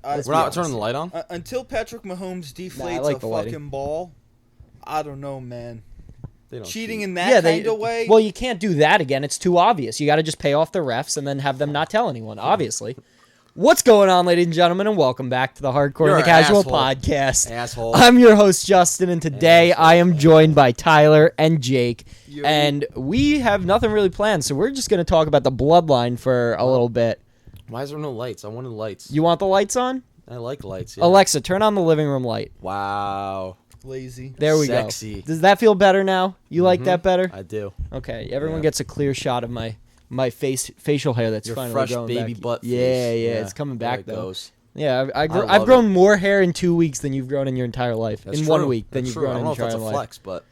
We're not turning the light on? Until Patrick Mahomes deflates like a the fucking lighting. ball, I don't know, man. They don't Cheating cheat. in that kind of way? Well, you can't do that again. It's too obvious. You got to just pay off the refs and then have them not tell anyone, obviously. What's going on, ladies and gentlemen, and welcome back to the Hardcore You're and the an Casual asshole. podcast. Asshole. I'm your host, Justin, and today I am joined by Tyler and Jake, Yo. and we have nothing really planned, so we're just going to talk about the bloodline for a little bit. Why is there no lights? I wanted lights. You want the lights on? I like lights, yeah. Alexa, turn on the living room light. Wow. Lazy. There we Sexy. go. Does that feel better now? You like that better? I do. Okay, everyone Yeah. gets a clear shot of my facial hair that's Your finally fresh growing baby back. butt face. Yeah, it's coming There back it though. goes. Yeah, I've love grown more hair in 2 weeks than you've grown in your entire life. That's in true. 1 week than That's you've true. grown I in don't know your if that's entire a life. flex, but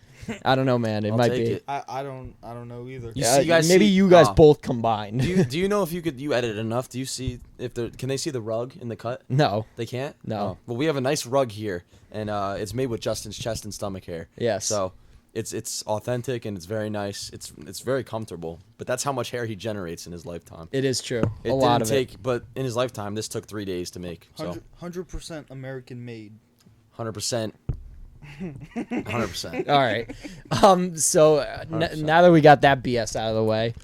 I don't know, man. It I'll might take be. it. I don't know either. You see- guys maybe see- you guys oh. both combined. do you know if you edit it enough? Do you see if there can they see the rug in the cut? No. They can't? No. Oh. Well, we have a nice rug here, and it's made with Justin's chest and stomach hair. Yes. So it's authentic and it's very nice. It's very comfortable. But that's how much hair he generates in his lifetime. It is true. It a lot of didn't take, but in his lifetime, this took 3 days to make. So 100% American made. 100%. 100%. it. All right. So now that we got that BS out of the way,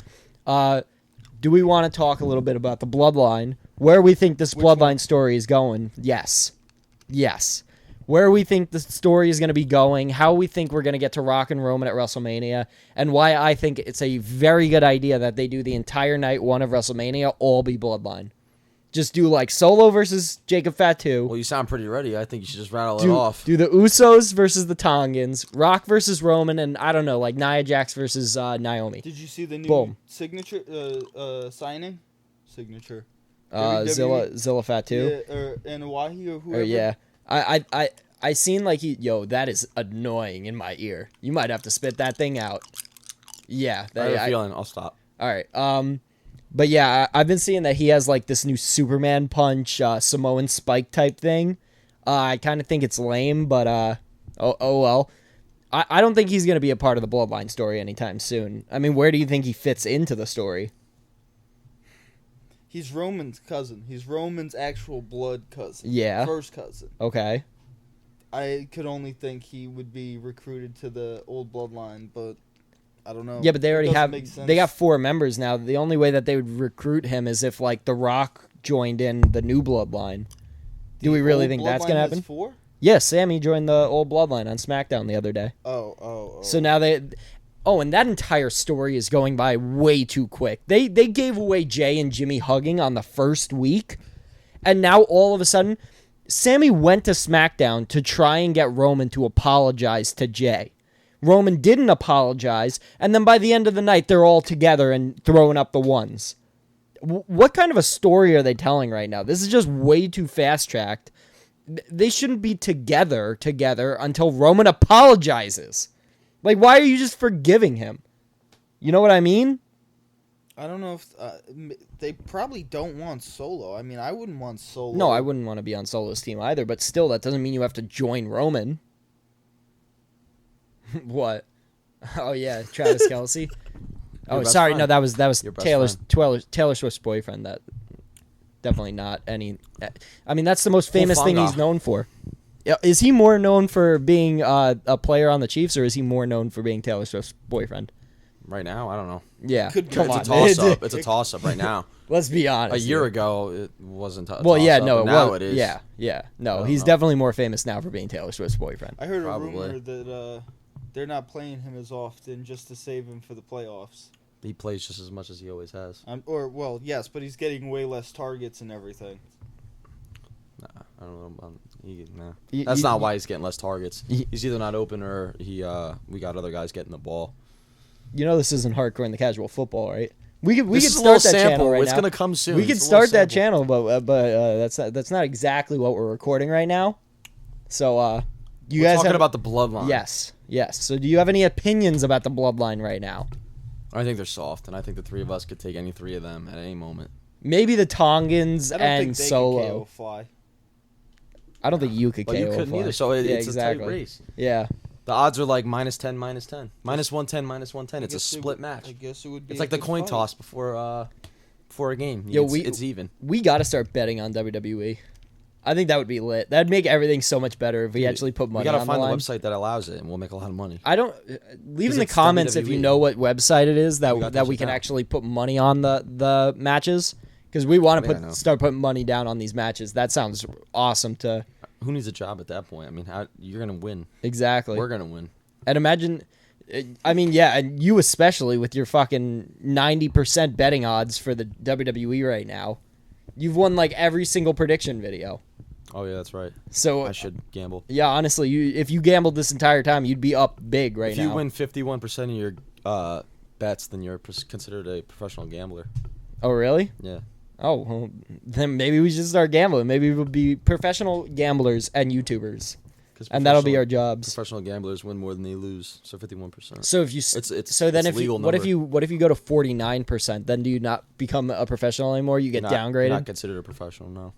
do we want to talk a little bit about the bloodline? Where we think this bloodline story is going? Yes. Where we think the story is going to be going, how we think we're going to get to Rock and Roman at WrestleMania, and why I think it's a very good idea that they do the entire night one of WrestleMania all be bloodline. Just do like Solo versus Jacob Fatu. Well, you sound pretty ready. I think you should just rattle it off. Do the Usos versus the Tongans, Rock versus Roman, and I don't know, like Nia Jax versus Naomi. Did you see the new Boom. signature signing? Signature. Zilla Fatu. Yeah, or Anawahi or whoever. Or yeah. I seen like that is annoying in my ear. You might have to spit that thing out. Yeah. I have a feeling. I'll stop. All right. But yeah, I've been seeing that he has like this new Superman punch, Samoan spike type thing. I kind of think it's lame, but oh well. I don't think he's gonna be a part of the Bloodline story anytime soon. I mean, where do you think he fits into the story? He's Roman's cousin. He's Roman's actual blood cousin. Yeah. First cousin. Okay. I could only think he would be recruited to the old bloodline, but I don't know. Yeah, but they already It doesn't have. make sense. They got 4 members now. The only way that they would recruit him is if like The Rock joined in the new bloodline. Do we really old think that's bloodline gonna has happen? 4? Yeah, Sammy joined the old bloodline on SmackDown the other day. Oh. So now they. Oh, and that entire story is going by way too quick. They gave away Jay and Jimmy hugging on the first week, and now all of a sudden, Sammy went to SmackDown to try and get Roman to apologize to Jay. Roman didn't apologize, and then by the end of the night, they're all together and throwing up the ones. What kind of a story are they telling right now? This is just way too fast-tracked. They shouldn't be together until Roman apologizes. Like, why are you just forgiving him? You know what I mean? I don't know if they probably don't want Solo. I mean, I wouldn't want Solo. No, I wouldn't want to be on Solo's team either, but still, that doesn't mean you have to join Roman. What? Oh, yeah, Travis Kelce. Oh, best sorry, friend. no, that was Your best Taylor Swift's boyfriend. That definitely not any. I mean, that's the most famous thing he's known for. Is he more known for being a player on the Chiefs, or is he more known for being Taylor Swift's boyfriend? Right now, I don't know. Yeah, Could be. come It's on. a toss-up. It's a toss-up right now. Let's be honest. A year here. ago, it wasn't a Well, yeah, toss-up, no, but now was. it is. Yeah. No, don't he's know. definitely more famous now for being Taylor Swift's boyfriend. I heard Probably. a rumor that they're not playing him as often just to save him for the playoffs. He plays just as much as he always has. Yes, but he's getting way less targets and everything. Nah, I don't know. Nah. You- That's you- not why he's getting less targets. you- He's either not open or we got other guys getting the ball. You know this isn't hardcore in the casual football, right? We could This is a start little that sample. channel right It's now. gonna come soon. We could It's a little start that sample. channel, but that's not exactly what we're recording right now. So you We're guys talking have, about the bloodline. yes. So do you have any opinions about the bloodline right now? I think they're soft, and I think the 3 of us could take any 3 of them at any moment. Maybe the Tongans I don't and think they Solo. can KO Fly. I don't think you could But KO you couldn't Fly. either, so Yeah, it's exactly. a tight race. Yeah. The odds are like -10, -10. -110, -110. It's a split match. I guess it would be. It's like the coin toss before a game. Yo, It's even. We got to start betting on WWE. I think that would be lit. That'd make everything so much better if we Dude, actually put money We gotta on find the the line. website that allows it, and we'll make a lot of money. I don't leave in the it's comments if you WWE. know what website it is We gotta that touch we it can down. actually put money on the matches, because we want Yeah, I to know. start putting money down on these matches. That sounds awesome to Who needs a job at that point? I mean, you're gonna win. exactly. We're gonna win. And imagine, I mean, yeah, and you especially with your fucking 90% betting odds for the WWE right now. You've won like every single prediction video. Oh yeah, that's right. So I should gamble. yeah, honestly, if you gambled this entire time, you'd be up big right If now. you win 51% of your bets, then you're considered a professional gambler. Oh really? Yeah. Oh, well, then maybe we should start gambling. Maybe we'll be professional gamblers and YouTubers, 'Cause and that'll be professional- our jobs. Professional gamblers win more than they lose, so 51%. So if you so then it's if you, legal what if number. you go to 49%? Then do you not become a professional anymore? You get You're downgraded. not considered a professional, no.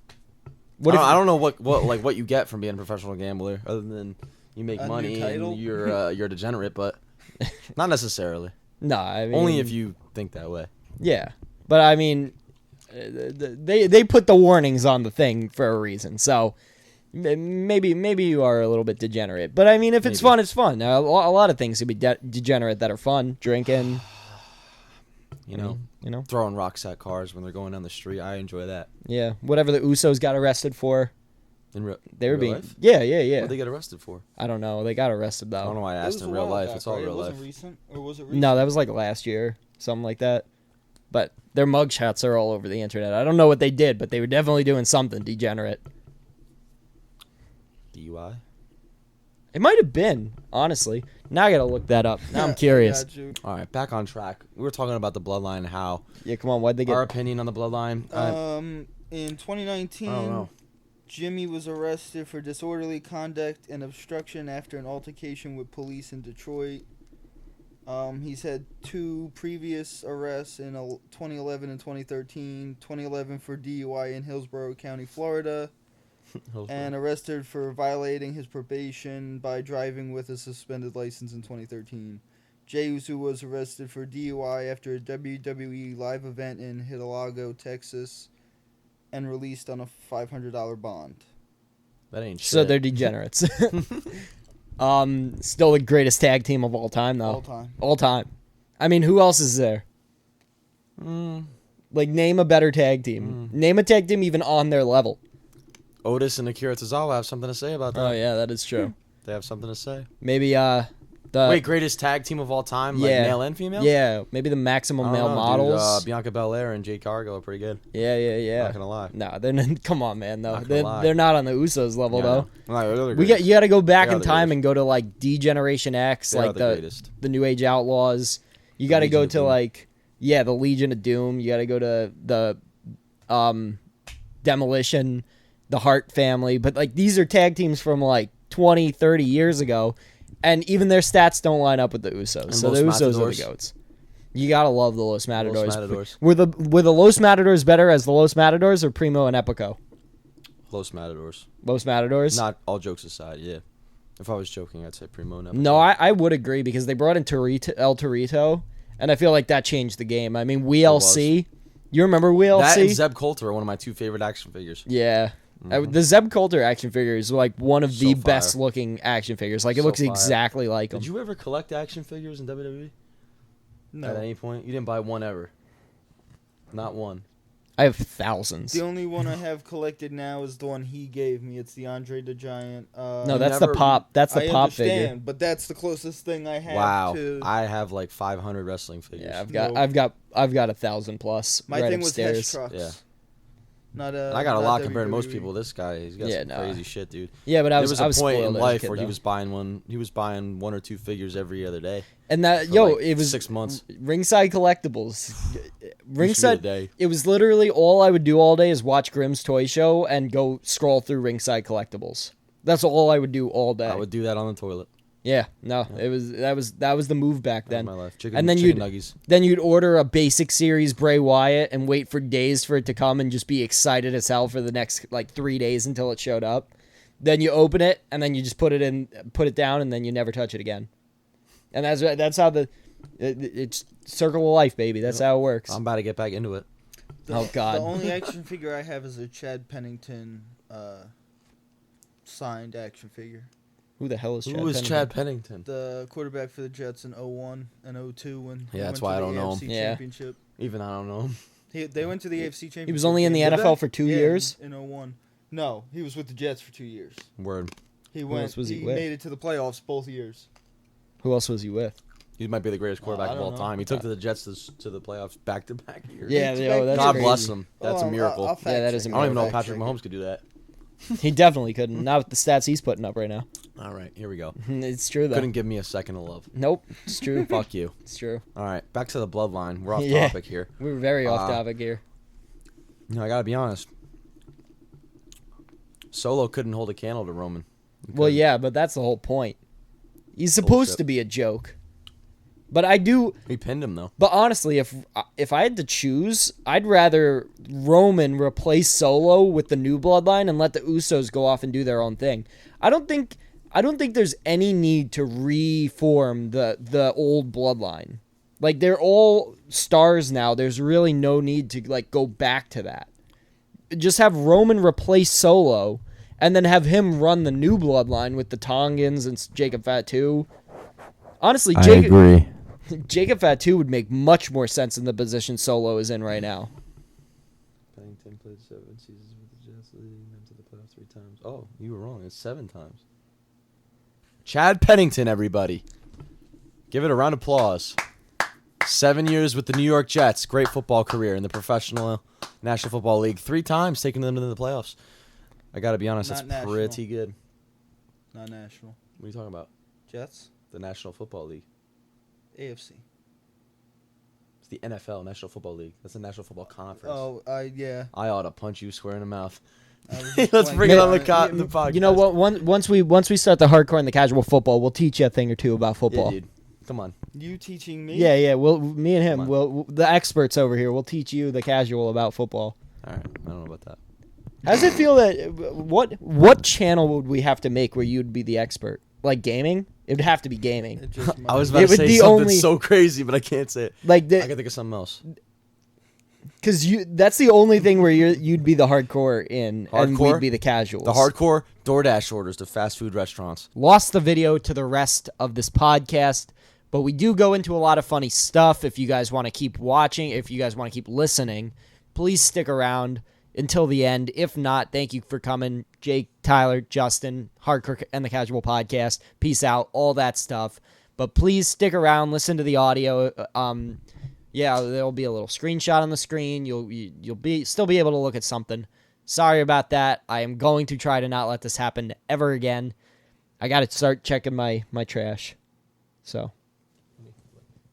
What if I don't know what you get from being a professional gambler, other than you make A new money title? and you're a degenerate, but not necessarily. No, I mean Only if you think that way. Yeah, but I mean, they put the warnings on the thing for a reason. So maybe you are a little bit degenerate. But I mean, if it's Maybe. fun, it's fun. A lot of things can be degenerate that are fun. Drinking, You know, throwing rocks at cars when they're going down the street. I enjoy that. yeah, whatever the Usos got arrested for. They were real being life? yeah. What they get arrested for? I don't know. They got arrested I don't know though. why I It asked was in a real while life. back, It's all right? real It life. wasn't recent, or was it recent? No, that was like last year, something like that. But their mugshots are all over the internet. I don't know what they did, but they were definitely doing something degenerate. DUI. It might have been, honestly. Now I gotta look that up. Now I'm curious. Got you. All right, back on track. We were talking about the bloodline and how Yeah, come on. Why'd they get? our opinion on the bloodline. In 2019, I don't know. Jimmy was arrested for disorderly conduct and obstruction after an altercation with police in Detroit. He's had 2 previous arrests in 2011 and 2013. 2011 for DUI in Hillsborough County, Florida, and arrested for violating his probation by driving with a suspended license in 2013. Jey Uso was arrested for DUI after a WWE live event in Hidalgo, Texas, and released on a $500 bond. That ain't shit. So they're degenerates. Still the greatest tag team of all time, though. All time. All time. I mean, who else is there? Like, name a better tag team. Name a tag team even on their level. Otis and Akira Tozawa have something to say about that. Oh yeah, that is true. They have something to say. Maybe the Wait, greatest tag team of all time, like yeah. male and female? Yeah, maybe the maximum I don't male know, models. Dude, Bianca Belair and Jade Cargill are pretty good. Yeah. Not gonna lie. No, they're not, come on, man. No, Not gonna lie. they're not on the Usos level Yeah, though. no, You got to go back They are in the time greatest. and go to like D-Generation X, They are like the the greatest. New Age Outlaws. You got to Legion go of to Doom. like the Legion of Doom. You got to go to the Demolition, the Hart family. But like these are tag teams from like 20, 30 years ago, and even their stats don't line up with the Usos. And So Los the Usos are the Matadors. goats. You gotta love the Los Matadors. Matadors. Were the Los Matadors better as the Los Matadors or Primo and Epico? Los Matadors. Los Matadors. Not all jokes aside, yeah. If I was joking, I'd say Primo and Epico. No, I would agree because they brought in El Torito, and I feel like that changed the game. I mean, WLC. You remember WLC? That and Zeb Coulter are one of my 2 favorite action figures. Yeah. The Zeb Coulter action figure is like one of So the fire. best looking action figures. Like it So looks fire. exactly like him. Did you ever collect action figures in WWE? No. At any point? You didn't buy one ever? Not one. I have thousands. The only one I have collected now is the one he gave me. It's the Andre the Giant. No, that's the never- pop. That's the I pop understand, figure. but that's the closest thing I have Wow. to... I have like 500 wrestling figures. Yeah, No. I've got 1,000 plus. My right thing was Hesh upstairs. Trucks. Yeah. Not I got a not lot compared to most WWE. people. This guy, he's got Yeah, some no. crazy shit, dude. Yeah, but I There was was I a was point spoiled in as a life kid, where he though. was buying one. He was buying 1 or 2 figures every other day. And that for, yo, like, it was 6 months. Ringside Collectibles. Used to be Ringside. the day. It was literally all I would do all day is watch Grimm's Toy Show and go scroll through Ringside Collectibles. That's all I would do all day. I would do that on the toilet. Yeah, no, it was that was the move back That was then. my life. And then chicken nuggies. Then you'd order a basic series Bray Wyatt and wait for days for it to come and just be excited as hell for the next like 3 days until it showed up. Then you open it and then you just put it down and then you never touch it again. And that's how it's circle of life, baby. That's how it works. I'm about to get back into it. Oh, God. The only action figure I have is a Chad Pennington signed action figure. Who the hell is Chad Who is Pennington? Chad Pennington? The quarterback for the Jets in 01 and 02 when they that's went why to I the don't know AFC him. Yeah. Championship. Even I don't know him. They went to the AFC Championship. He was only in the game. Did NFL they? for 2 Yeah, years. in 01. No, he was with the Jets for 2 years. Word. He Who went. else was he He with? made it to the playoffs both years. Who else was he with? He might be the greatest quarterback I of don't all know. time. He took the Jets to the playoffs back-to-back years. Yeah, that's God crazy. bless him. That's a miracle. I'll fact Yeah, that is check a it. I don't even know I'll if fact Patrick check it. Mahomes could do that. He definitely couldn't. Not with the stats he's putting up right now. All right, here we go. It's true though. Couldn't give me a second of love. Nope, it's true. Fuck you. It's true. All right, back to the bloodline. We're off Yeah. topic here. We're very off topic here. No, I gotta be honest. Solo couldn't hold a candle to Roman. He Well, couldn't. yeah, but that's the whole point. He's supposed Bullshit. to be a joke. But I do. He pinned him though. But honestly, if I had to choose, I'd rather Roman replace Solo with the new bloodline and let the Usos go off and do their own thing. I don't think there's any need to reform the old bloodline. Like they're all stars now. There's really no need to like go back to that. Just have Roman replace Solo and then have him run the new bloodline with the Tongans and Jacob Fatu. Honestly, agree. Jacob Fatu would make much more sense in the position Solo is in right now. Pennington played 7 seasons with the Jets, leading them to the playoffs 3 times. Oh, you were wrong. It's 7 times. Chad Pennington, everybody. Give it a round of applause. 7 years with the New York Jets. Great football career in the professional National Football League. 3 times taking them to the playoffs. I got to be honest, Not that's national. pretty good. Not national. What are you talking about? Jets, The National Football League. AFC. It's the NFL, National Football League. That's the National Football Conference. Oh, yeah. I ought to punch you square in the mouth. I was just Let's playing bring it on around. the podcast. You know what? Once we start the hardcore and the casual football, we'll teach you a thing or two about Yeah, football. dude. Come on. You teaching me? Yeah. Me and him, Come on. the experts over here, will teach you the casual about football. All right. I don't know about that. How does it feel that what channel would we have to make where you'd be the expert? Like gaming? It would have to be gaming. It just I was might- about to It would say be something only- so crazy, but I can't say it. Like I can think of something else. because that's the only thing where you'd be the hardcore in, and Hardcore? we'd be the casuals. The hardcore DoorDash orders to fast food restaurants. Lost the video to the rest of this podcast, but we do go into a lot of funny stuff. If you guys want to keep watching, if you guys want to keep listening, please stick around until the end. If not, thank you for coming. Jake, Tyler, Justin, Hardcore and the Casual Podcast. Peace out, all that stuff. But please stick around, listen to the audio. Yeah, there'll be a little screenshot on the screen. You'll still be able to look at something. Sorry about that. I am going to try to not let this happen ever again. I got to start checking my trash. So.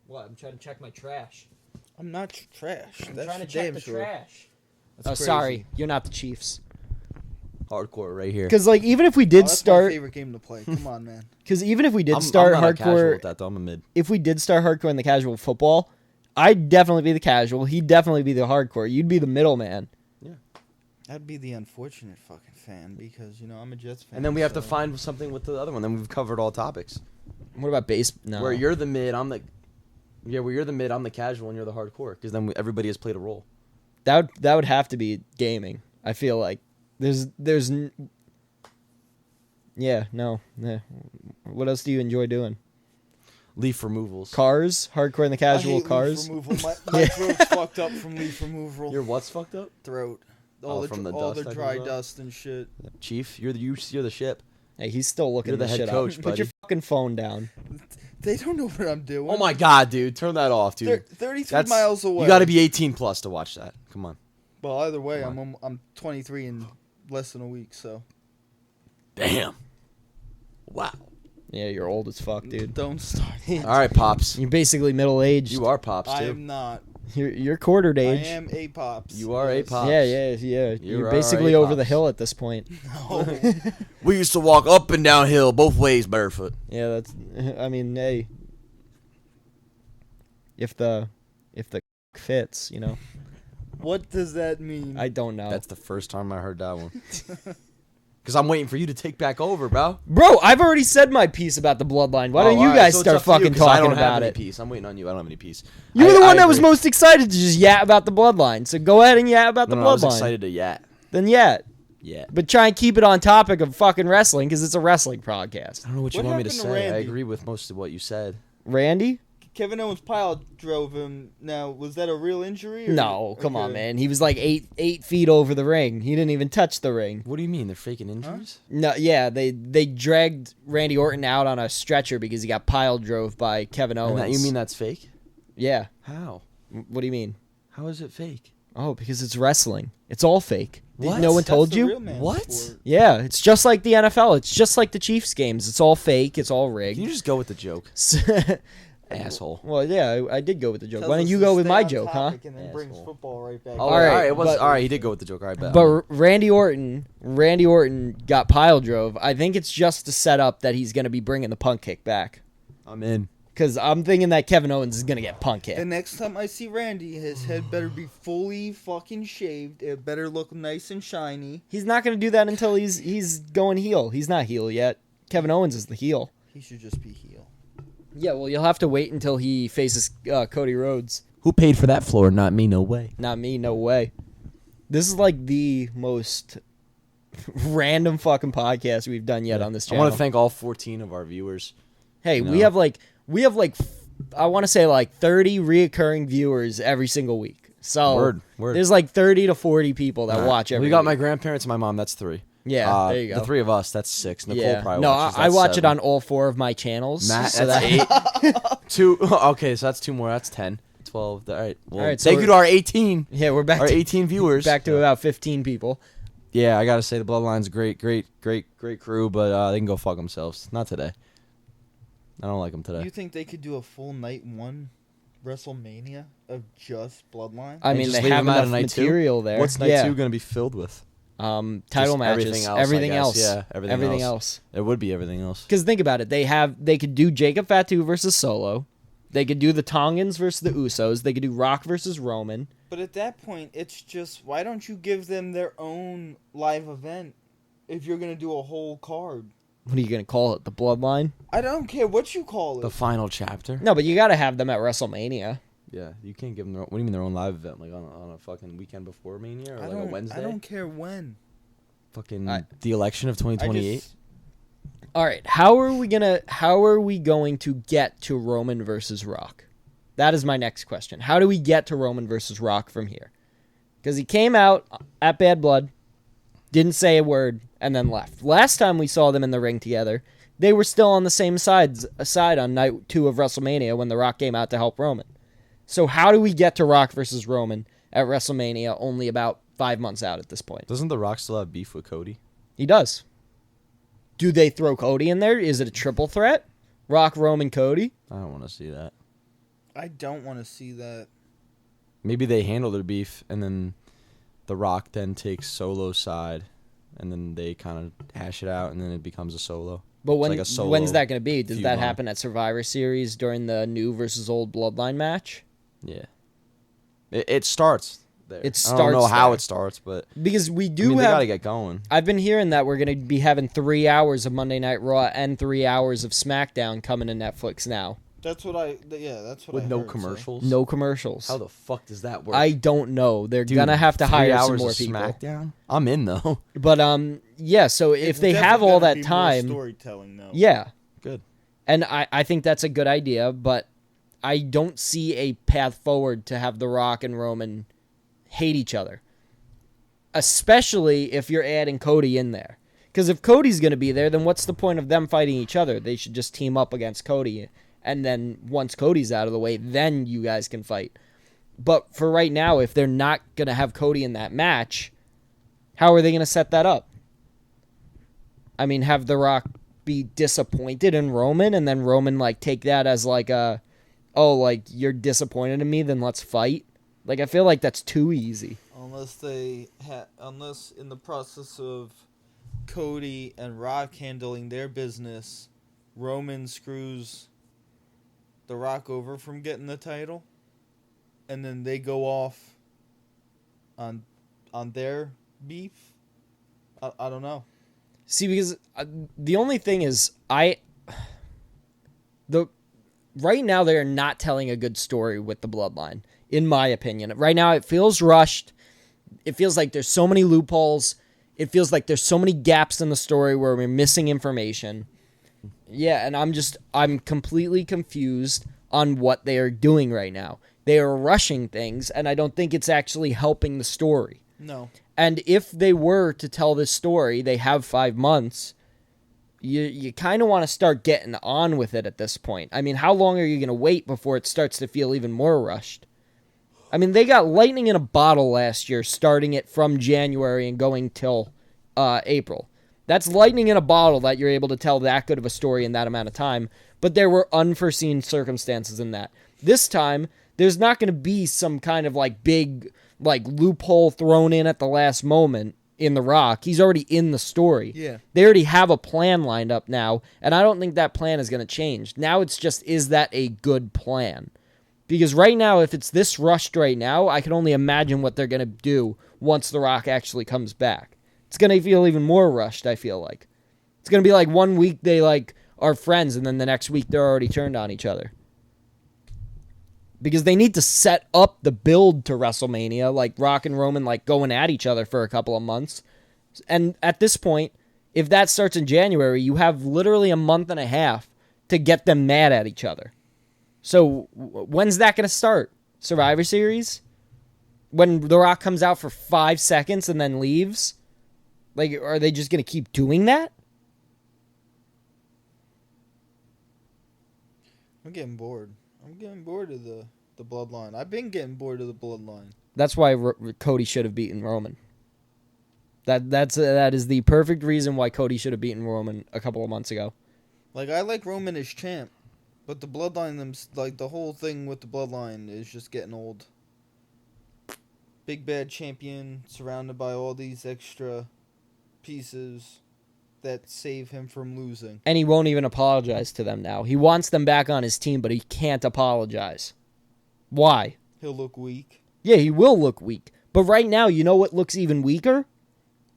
What? I'm trying to check my trash. I'm not trash. I'm That's trying to for check damn the sure. trash. That's Oh, crazy. sorry. You're not the Chiefs. Hardcore right here. Because like even if we Oh, did that's my start, favorite game to play. Come on, man. because even if we did I'm start not a casual hardcore, with that, though. I'm a mid. if we did start hardcore in the casual football, I'd definitely be the casual. He'd definitely be the hardcore. You'd be the middleman. I'd be the unfortunate fucking fan because I'm a Jets fan. And then we have to so- find something with the other one. Then we've covered all topics. What about base? No. Where you're the mid, I'm the... Yeah, where you're the mid, I'm the casual, and you're the hardcore. Because then everybody has played a role. that would have to be gaming. I feel like yeah, no. Yeah. What else do you enjoy doing? Leaf removals. Cars, hardcore and the I casual hate cars. Leaf removal. My throat's fucked up from leaf removal. Your what's fucked up? Throat. Oh, All from the all dust the that dry comes out? dust and shit. Chief, you're the ship. Hey, he's still looking You're the this head shit coach, up. Put your buddy. fucking phone down. They don't know what I'm doing. Oh my god, dude. Turn that off, dude. 33 miles away. You got to be 18 plus to watch that. Come on. Well, either way, Come I'm 23 in less than a week, so Damn. Wow. Yeah, you're old as fuck, dude. don't start. All right, Pops. You're basically middle aged. You are Pops, I too. am not. You're quartered I age. am a pops. You are a Yes. pops. Yeah. You're You're basically alright, over the Pops. hill at this point. No. We used to walk up and down hill both ways barefoot. Yeah, that's. I mean, hey, if the fits, What does that mean? I don't know. That's the first time I heard that one. Because I'm waiting for you to take back over, bro. Bro, I've already said my piece about the bloodline. Why don't you alright, guys so it's start up to you, fucking 'cause I talking don't have about any it? Peace. I'm waiting on you. I don't have any peace. You were the one that was agree. most excited to just yat about the bloodline. So go ahead and yat about the No, I was bloodline. excited to yat. Then yat. Yeah. But try and keep it on topic of fucking wrestling because it's a wrestling podcast. I don't know what you What want me to happened to say. I Randy? agree with most of what you said. Randy? Kevin Owens pile drove him. Now, was that a real injury? Or No, come on, okay. man. He was like eight feet over the ring. He didn't even touch the ring. What do you mean? They're faking injuries? No, yeah, they dragged Randy Orton out on a stretcher because he got pile drove by Kevin Owens. And you mean that's fake? Yeah. How? What do you mean? How is it fake? Oh, because it's wrestling. It's all fake. What? No one That's told the you? real man's What? sport. Yeah, it's just like the NFL. It's just like the Chiefs games. It's all fake. It's all rigged. Can you just go with the joke? Asshole. Well, yeah, I did go with the joke. Tells Why don't us you to go with stay my on joke, huh? topic And then brings Asshole. football right back. Oh, All right, all right. It was but- all right. He did go with the joke. All right, bet. But Randy Orton got pile drove. I think it's just to set up that he's going to be bringing the punt kick back. I'm in. Because I'm thinking that Kevin Owens is going to get punt kicked. The next time I see Randy, his head better be fully fucking shaved. It better look nice and shiny. He's not going to do that until he's going heel. He's not heel yet. Kevin Owens is the heel. He should just be heel. Yeah, well, you'll have to wait until he faces Cody Rhodes. Who paid for that floor? Not me. No way. Not me, no way. This is like the most random fucking podcast we've done yet on this I channel. want to thank all 14 of our viewers. Hey, you know. we have like I want to say like 30 reoccurring viewers every single week. So Word. there's like 30 to 40 people that All right. watch every We got week. my grandparents and my mom. That's 3. Yeah, there you go. The 3 of us. That's 6. Nicole yeah. probably No, watches. I That's watch it 7. on all 4 of my channels. Matt, so that's that 8. 2. Okay, so that's 2 more. That's 10. 12. All right. Well, All right, so thank you to our 18. Yeah, we're back Our to 18 viewers. back to about 15 people. Yeah, I gotta say the Bloodline's a great crew, but they can go fuck themselves. Not today. I don't like them today. You think they could do a full night 1 WrestleMania of just Bloodline? I And mean, just they leave have them out enough of night 2? material there. What's night yeah. 2 gonna be filled with? Title Just matches, everything else, I guess. Yeah, everything everything else. It would be everything else. Because think about it, they could do Jacob Fatu versus Solo, they could do the Tongans versus the Usos, they could do Rock versus Roman. But at that point, it's just, why don't you give them their own live event if you're going to do a whole card? What are you gonna call it? The Bloodline? I don't care what you call it. The final chapter. No, but you got to have them at WrestleMania. Yeah, you can't give them. What do you mean their own live event? Like on a fucking weekend before Mania or like a Wednesday? I don't care when. Fucking I- the election of 2028. All right, how are we going to get to Roman versus Rock? That is my next question. How do we get to Roman versus Rock from here? Because he came out at Bad Blood, didn't say a word, and then left. Last time we saw them in the ring together, they were still on the same side on night 2 of WrestleMania when The Rock came out to help Roman. So how do we get to Rock versus Roman at WrestleMania only about 5 months out at this point? Doesn't The Rock still have beef with Cody? He does. Do they throw Cody in there? Is it a triple threat? Rock, Roman, Cody? I don't want to see that. I don't want to see that. Maybe they handle their beef and then The Rock then takes Solo's side and then they kind of hash it out and then it becomes a solo. But It's like a solo when's that going to be? Does feud that line. happen at Survivor Series during the new versus old Bloodline match? Yeah. It starts there. It I don't know starts how there. it starts, but Because we I do mean, they have... got to get going. I've been hearing that we're going to be having 3 hours of Monday Night Raw and 3 hours of SmackDown coming to Netflix now. That's what I that's what With I no heard, so. commercials? No commercials. How the fuck does that work? I don't know. They're Dude, going to have to 3 hire hours some more of people. SmackDown? I'm in, though. But, yeah, so if It's they have definitely all gonna that be more time... storytelling though. Yeah. Good. And I think that's a good idea, but I don't see a path forward to have The Rock and Roman hate each other. Especially if you're adding Cody in there. Because if Cody's going to be there, then what's the point of them fighting each other? They should just team up against Cody. And then once Cody's out of the way, then you guys can fight. But for right now, if they're not going to have Cody in that match, how are they going to set that up? I mean, have The Rock be disappointed in Roman and then Roman like take that as like a, oh, like you're disappointed in me, then let's fight. Like I feel like that's too easy. Unless in the process of Cody and Rock handling their business, Roman screws The Rock over from getting the title, and then they go off on their beef. I don't know. See, because the only thing is right now they're not telling a good story with the Bloodline, in my opinion. Right now it feels rushed. It feels like there's so many loopholes. It feels like there's so many gaps in the story where we're missing information. Yeah, and I'm completely confused on what they are doing right now. They are rushing things, and I don't think it's actually helping the story. No. And if they were to tell this story, they have 5 months. You kind of want to start getting on with it at this point. I mean, how long are you going to wait before it starts to feel even more rushed? I mean, they got lightning in a bottle last year, starting it from January and going till April. That's lightning in a bottle that you're able to tell that good of a story in that amount of time, but there were unforeseen circumstances in that. This time, there's not going to be some kind of like big like loophole thrown in at the last moment in The Rock. He's already in the story. Yeah. They already have a plan lined up now, and I don't think that plan is going to change. Now it's just, is that a good plan? Because right now, if it's this rushed right now, I can only imagine what they're going to do once The Rock actually comes back. It's going to feel even more rushed, I feel like. It's going to be like 1 week they like are friends, and then the next week they're already turned on each other. Because they need to set up the build to WrestleMania, like Rock and Roman like going at each other for a couple of months. And at this point, if that starts in January, you have literally a month and a half to get them mad at each other. So when's that going to start? Survivor Series? When The Rock comes out for 5 seconds and then leaves? Like, are they just going to keep doing that? I'm getting bored. I'm getting bored of the bloodline. I've been getting bored of the bloodline. That's why Cody should have beaten Roman. That is the perfect reason why Cody should have beaten Roman a couple of months ago. Like, I like Roman as champ, but the bloodline, like the whole thing with the bloodline is just getting old. Big bad champion surrounded by all these extra pieces that save him from losing. And he won't even apologize to them now. He wants them back on his team, but he can't apologize. Why? He'll look weak. Yeah, he will look weak. But right now, you know what looks even weaker?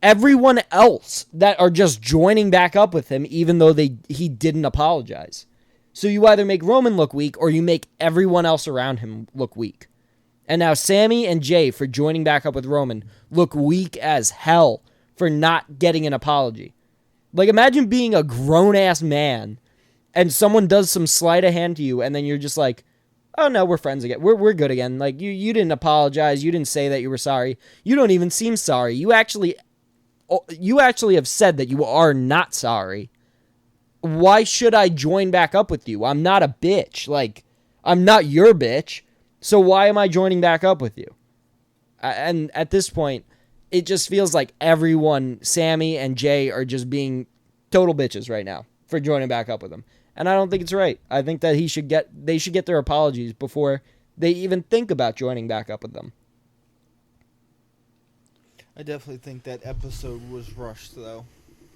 Everyone else that are just joining back up with him, even though he didn't apologize. So you either make Roman look weak, or you make everyone else around him look weak. And now Sami and Jay, for joining back up with Roman, look weak as hell for not getting an apology. Like, imagine being a grown-ass man, and someone does some sleight of hand to you, and then you're just like, oh, no, we're friends again. We're good again. Like, you didn't apologize. You didn't say that you were sorry. You don't even seem sorry. You actually have said that you are not sorry. Why should I join back up with you? I'm not a bitch. Like, I'm not your bitch. So why am I joining back up with you? And at this point, it just feels like everyone, Sami and Jay, are just being total bitches right now for joining back up with him. And I don't think it's right. I think that they should get their apologies before they even think about joining back up with them. I definitely think that episode was rushed, though.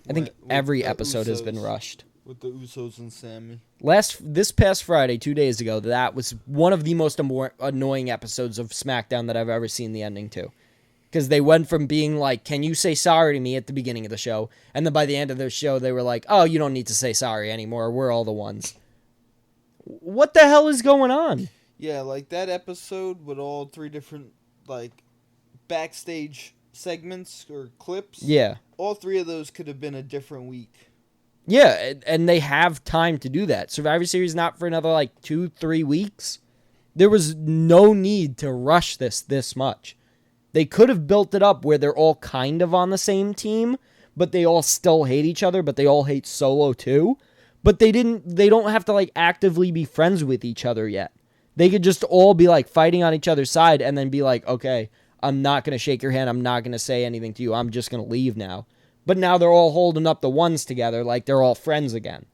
I think every episode has been rushed. With the Usos and Sami. This past Friday, 2 days ago, that was one of the most annoying episodes of SmackDown that I've ever seen the ending to. Because they went from being like, can you say sorry to me at the beginning of the show? And then by the end of the show, they were like, oh, you don't need to say sorry anymore. We're all the ones. What the hell is going on? Yeah, like that episode with all 3 different, like, backstage segments or clips. Yeah. All 3 of those could have been a different week. Yeah, and they have time to do that. Survivor Series not for another, like, 2-3 weeks. There was no need to rush this much. They could have built it up where they're all kind of on the same team, but they all still hate each other, but they all hate Solo too. But they don't have to like actively be friends with each other yet. They could just all be like fighting on each other's side and then be like, okay, I'm not going to shake your hand. I'm not going to say anything to you. I'm just going to leave now. But now they're all holding up the ones together like they're all friends again.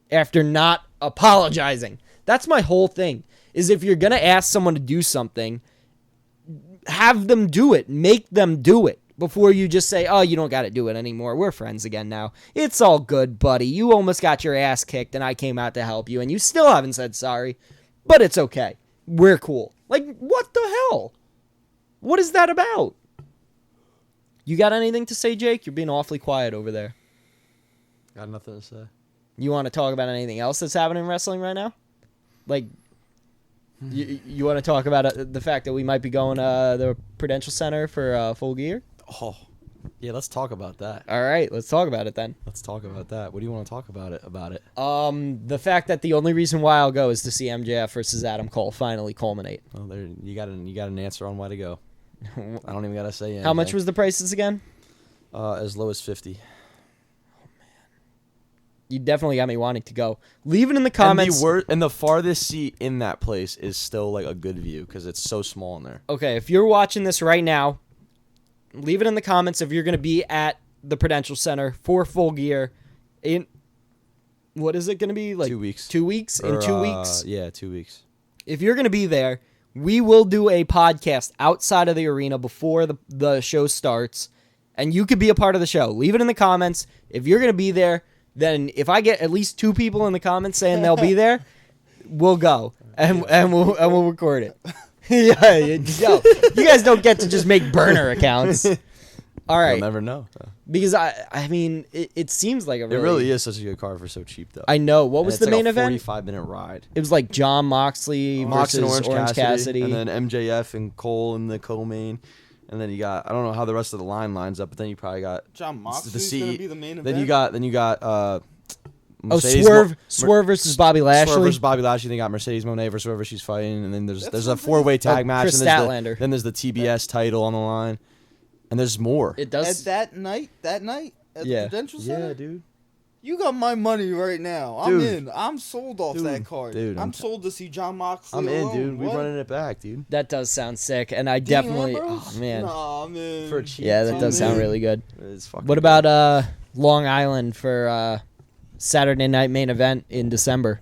After not apologizing. That's my whole thing, is if you're going to ask someone to do something, have them do it. Make them do it before you just say, oh, you don't got to do it anymore. We're friends again now. It's all good, buddy. You almost got your ass kicked and I came out to help you and you still haven't said sorry, but it's okay. We're cool. Like, what the hell? What is that about? You got anything to say, Jake? You're being awfully quiet over there. Got nothing to say. You want to talk about anything else that's happening in wrestling right now? Like, you want to talk about the fact that we might be going to the Prudential Center for Full Gear? Oh, Yeah, let's talk about that. All right, let's talk about it then. Let's talk about that. What do you want to talk about it? The fact that the only reason why I'll go is to see MJF versus Adam Cole finally culminate. Well, there you got an answer on why to go. I don't even gotta say anything. How much was the prices again? As low as 50. You definitely got me wanting to go. Leave it in the comments. And the farthest seat in that place is still like a good view because it's so small in there. Okay, if you're watching this right now, leave it in the comments if you're going to be at the Prudential Center for Full Gear in, what is it going to be? Like 2 weeks. 2 weeks? In 2 weeks? Yeah, 2 weeks. If you're going to be there, we will do a podcast outside of the arena before the show starts, and you could be a part of the show. Leave it in the comments. If you're going to be there, then if I get at least 2 people in the comments saying they'll be there, we'll go and we'll record it. Yeah, yo, you guys don't get to just make burner accounts. All right, You'll never know. because I mean, it seems like It really is such a good car for so cheap though. I know. What was And the it's main like a event? 45-minute ride. It was like John Moxley Mox versus and Orange Cassidy. and then MJF and Cole in the co-main, and then you got I don't know how the rest of the line lines up, but then you probably got John the Moxley's C. gonna be the main event. Then you got Mercedes Swerve versus Bobby Lashley. Swerve versus Bobby Lashley. They got Mercedes Moné versus whoever she's fighting, and then there's That's a something. 4-way tag match. Chris And there's Statlander. then there's the TBS title on the line, and there's more. It At does. that night at Yeah. the Prudential Center. Yeah, dude. You got my money right now. I'm Dude. in. I'm sold off Dude. that card. Dude, I'm I'm sold to see John Moxley. I'm in, alone. dude. We're What? running it back, dude. That does sound sick, and I Dean definitely. Ambrose? Oh man. Nah, I'm in. For cheap. Yeah, that I'm does sound in. really good. It's fucking What good. about Long Island for Saturday night main event in December?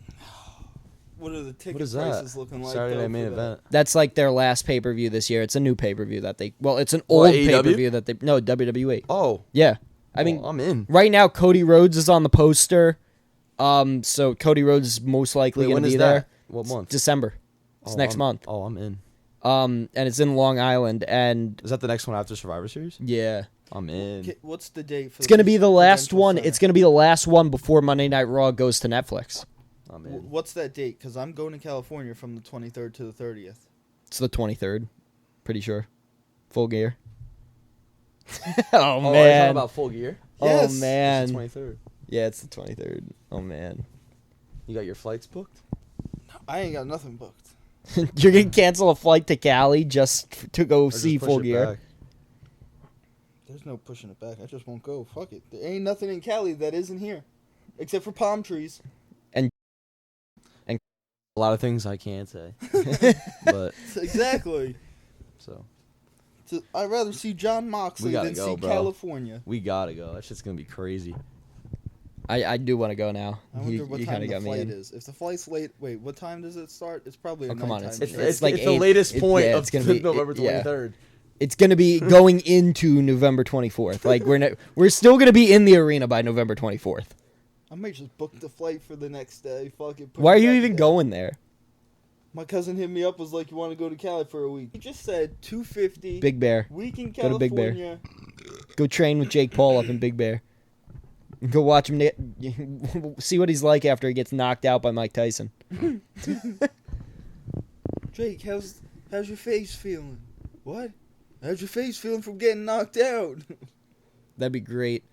What are the ticket What is that? prices looking like? Saturday though, Night Main for that? Event? That's like their last pay per view this year. It's a new pay per view that they. Well, it's an What, old pay AEW? per view that they. No, WWE. Oh, Yeah, I mean, I'm in. right now Cody Rhodes is on the poster. So Cody Rhodes is most likely Wait, going when to is be that? there. What month? December. It's Oh, next month. Oh, I'm in. And it's in Long Island, and Is that the next one after Survivor Series? yeah, I'm in. Okay, what's the date for it's going to be the last Prudential one. Center? It's going to be the last one before Monday Night Raw goes to Netflix. I'm in. What's that date? Because I'm going to California from the 23rd to the 30th. It's the 23rd, pretty sure. Full Gear. oh Oh, are you talking man. about Full Gear? Yes. Oh man. It's the 23rd. Yeah, it's the 23rd. Oh man. You got your flights booked? I ain't got nothing booked. You're gonna cancel a flight to Cali just to go Or just see push Full it Gear. back? There's no pushing it back. I just won't go. Fuck it. There ain't nothing in Cali that isn't here, except for palm trees. A lot of things I can't say. But, Exactly. so, I'd rather see John Moxley gotta than go, see bro. California. we gotta go. That shit's gonna be crazy. I do want to go now. I wonder what time kinda the got me flight in. is. If the flight's late, wait, what time does it start? It's probably a Oh, come on, nighttime it's- show. it's like the 8 latest point yeah, of it's gonna be- November yeah. 23rd. It's gonna be going into November 24th. Like we're still gonna be in the arena by November 24th. I might just book the flight for the next day. Fuck it. push Why are it you back even a day. going there? My cousin hit me up, was like, "You want to go to Cali for a week?" He just said 250. Big Bear. Week in Go to Big Bear. California. Go train with Jake Paul up in Big Bear. Go watch him. See what he's like after he gets knocked out by Mike Tyson. Drake, how's your face feeling? What? How's your face feeling from getting knocked out? That'd be great.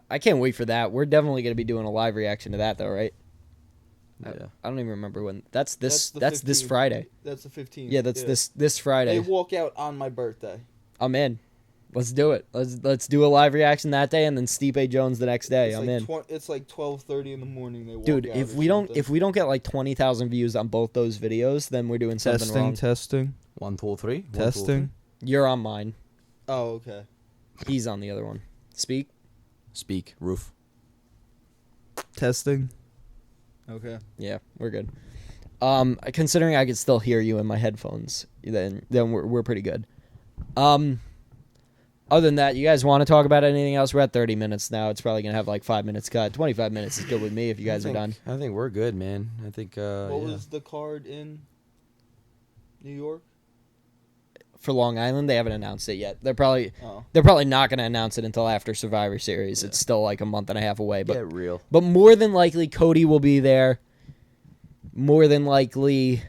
I can't wait for that. We're definitely gonna be doing a live reaction to that, though, right? Yeah. I don't even remember when. That's this. That's the That's this 15th. Friday. That's the 15th. Yeah, that's this They Friday. walk out on my birthday. I'm in. Let's do it. Let's do a live reaction that day, and then Stipe Jones the next day. It's I'm like in. It's like 12:30 in the morning. They walk Dude, out if or we don't something. get like 20,000 views on both those videos, then we're doing something wrong. testing. 1, 2, 3. 1, 2, Testing. You're on mine. Oh, okay. He's on the other one. Speak. 3. Speak. Roof. Testing. Okay. Yeah, we're good. Considering I can still hear you in my headphones, then we're pretty good. Other than that, you guys want to talk about anything else? We're at 30 minutes now. It's probably gonna have like 5 minutes cut. 25 minutes is good with me if you guys are done. I think we're good, man. I think. What Yeah. was the card in New York? For Long Island, they haven't announced it yet. They're probably Oh. not gonna announce it until after Survivor Series. Yeah. It's still like a month and a half away, but Get real. But more than likely, Cody will be there. More than likely,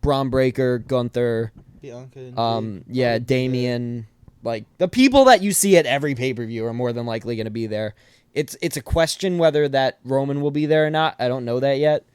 Braun Breaker, Gunther, Bianca and Jay. yeah, will be Damien, Like, the people that you see at every pay-per-view are more than likely going to be there. It's a question whether that Roman will be there or not. I don't know that yet.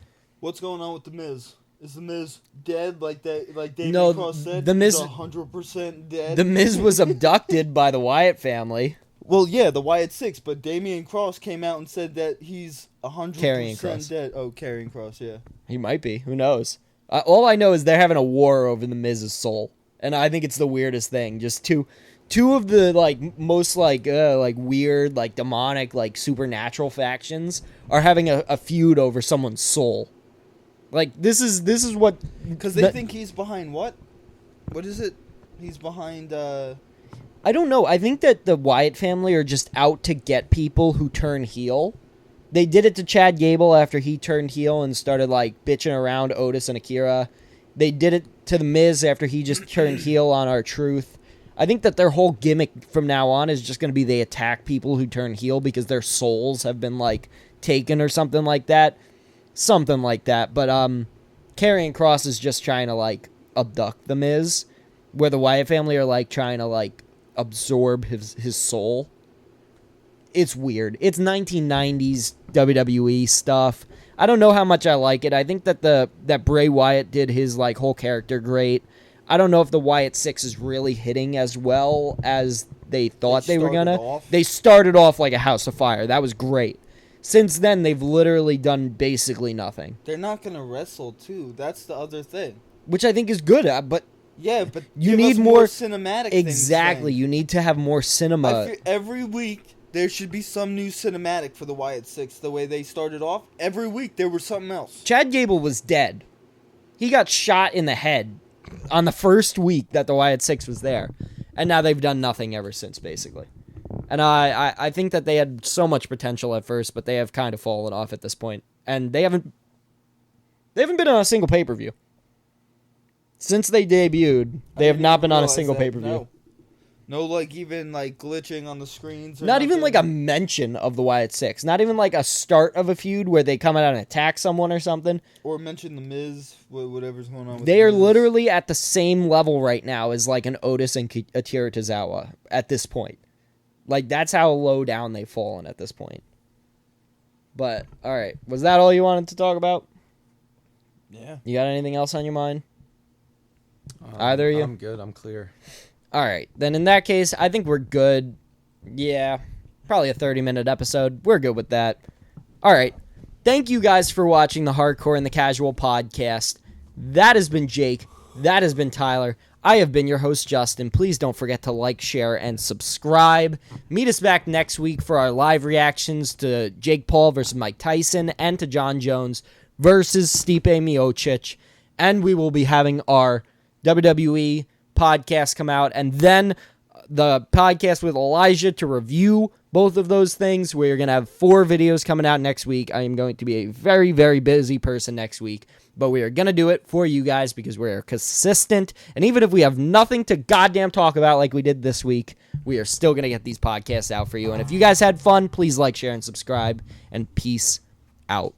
What's going on with The Miz? Is The Miz dead like that? Like Damien No, Cross said? The Miz- He's 100% dead? The Miz was abducted by the Wyatt family. Well, yeah, the Wyatt Six, but Damien Cross came out and said that he's 100% Karrion Kross. dead. Oh, Karrion Kross, yeah. He might be. Who knows? All I know is they're having a war over the Miz's soul, and I think it's the weirdest thing. Just two of the like most like weird, like demonic, like supernatural factions are having a feud over someone's soul. Like this is what, Because they think he's behind what? What is it? He's behind. I don't know. I think that the Wyatt family are just out to get people who turn heel. They did it to Chad Gable after he turned heel and started like bitching around Otis and Akira. They did it to the Miz after he just turned heel on R-Truth. I think that their whole gimmick from now on is just going to be they attack people who turn heel because their souls have been like taken or something like that. Something like that. But Karrion Kross is just trying to like abduct the Miz, where the Wyatt family are like trying to like absorb his soul. It's weird. It's 1990s WWE stuff. I don't know how much I like it. I think that that Bray Wyatt did his like whole character great. I don't know if the Wyatt Six is really hitting as well as they thought they were gonna. They started off like a house of fire. That was great. Since then, they've literally done basically nothing. They're not gonna wrestle too. That's the other thing. Which I think is good, but yeah, but you give need us more cinematic. Exactly, things, you need to have more cinema. I feel every week there should be some new cinematic for the Wyatt Six. The way they started off, every week there was something else. Chad Gable was dead. He got shot in the head on the first week that the Wyatt Six was there, and now they've done nothing ever since, basically. And I think that they had so much potential at first, but they have kind of fallen off at this point, and they haven't been on a single pay-per-view since they debuted. They have not been on a single pay-per-view. No, like even like glitching on the screens. Not even like a mention of the Wyatt Six. Not even like a start of a feud where they come out and attack someone or something. Or mention the Miz, whatever's going on with They are Miz. literally at the same level right now as like an Otis and Akira Tozawa at this point. Like that's how low down they've fallen at this point. But all right, was that all you wanted to talk about? Yeah. You got anything else on your mind? Either of you? I'm good. I'm clear. All right. Then in that case, I think we're good. Yeah. Probably a 30-minute episode. We're good with that. All right. Thank you guys for watching the Hardcore and the Casual podcast. That has been Jake. That has been Tyler. I have been your host, Justin. Please don't forget to like, share, and subscribe. Meet us back next week for our live reactions to Jake Paul versus Mike Tyson and to John Jones versus Stipe Miocic. And we will be having our WWE podcast come out, and then the podcast with Elijah to review both of those things. We're going to have 4 videos coming out next week. I am going to be a very, very busy person next week, but we are going to do it for you guys because we're consistent, and even if we have nothing to goddamn talk about like we did this week, we are still going to get these podcasts out for you. And if you guys had fun, please like, share, and subscribe, and peace out.